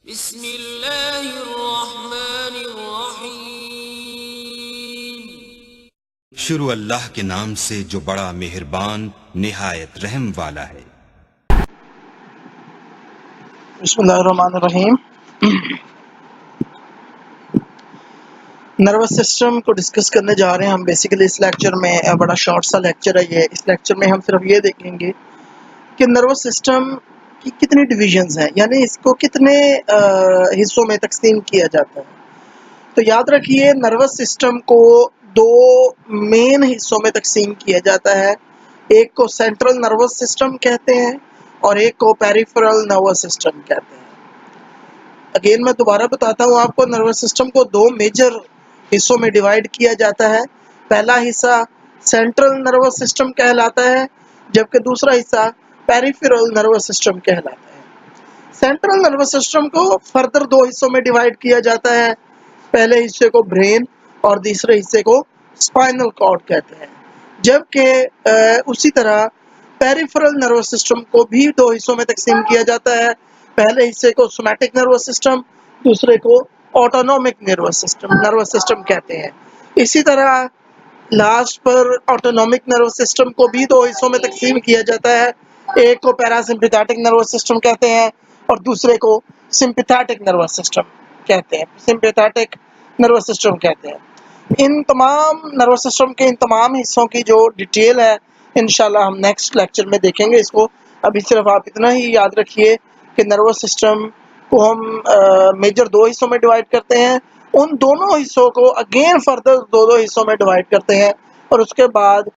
بسم اللہ الرحمن الرحیم۔ شروع اللہ کے نام سے جو بڑا مہربان نہایت رحم والا ہے۔ بسم اللہ الرحمن الرحیم۔ نروس سسٹم کو ڈسکس کرنے جا رہے ہیں ہم بیسیکلی اس لیکچر میں۔ بڑا شارٹ سا لیکچر ہے یہ۔ اس لیکچر میں ہم صرف یہ دیکھیں گے کہ نروس سسٹم کی کتنی ڈویژنز ہیں، یعنی اس کو کتنے حصوں میں تقسیم کیا جاتا ہے۔ تو یاد رکھیے نروس سسٹم کو دو مین حصوں میں تقسیم کیا جاتا ہے۔ ایک کو سینٹرل نروس سسٹم کہتے ہیں اور ایک کو پیریفرل نروس سسٹم کہتے ہیں۔ اگین میں دوبارہ بتاتا ہوں آپ کو، نروس سسٹم کو دو میجر حصوں میں ڈیوائیڈ کیا جاتا ہے۔ پہلا حصہ سینٹرل نروس سسٹم کہلاتا ہے، جبکہ دوسرا حصہ پیریفرل نروس سسٹم کہلاتا ہے۔ سینٹرل نروس سسٹم کو فردر دو حصوں میں ڈیوائیڈ کیا جاتا ہے۔ پہلے حصے کو برین اور دوسرے حصے کو اسپائنل کارڈ کہتے ہیں، جبکہ اسی طرح پیریفرل نروس سسٹم کو بھی دو حصوں میں تقسیم کیا جاتا ہے۔ پہلے حصے کو سومیٹک نروس سسٹم، دوسرے کو آٹونومک نروس سسٹم کہتے ہیں۔ اسی طرح لاسٹ پر آٹونومک نروس سسٹم کو بھی دو حصوں میں تقسیم کیا جاتا ہے۔ ایک کو پیراسمپیتھیٹک نروس سسٹم کہتے ہیں اور دوسرے کو سمپیتھیٹک نروس سسٹم کہتے ہیں۔ ان تمام نروس سسٹم کے ان تمام حصوں کی جو ڈیٹیل ہے انشاءاللہ ہم نیکسٹ لیکچر میں دیکھیں گے۔ اس کو ابھی صرف آپ اتنا ہی یاد رکھیے کہ نروس سسٹم کو ہم میجر دو حصوں میں ڈیوائیڈ کرتے ہیں، ان دونوں حصوں کو اگین فردر دو حصوں میں ڈیوائیڈ کرتے ہیں، اور اس کے بعد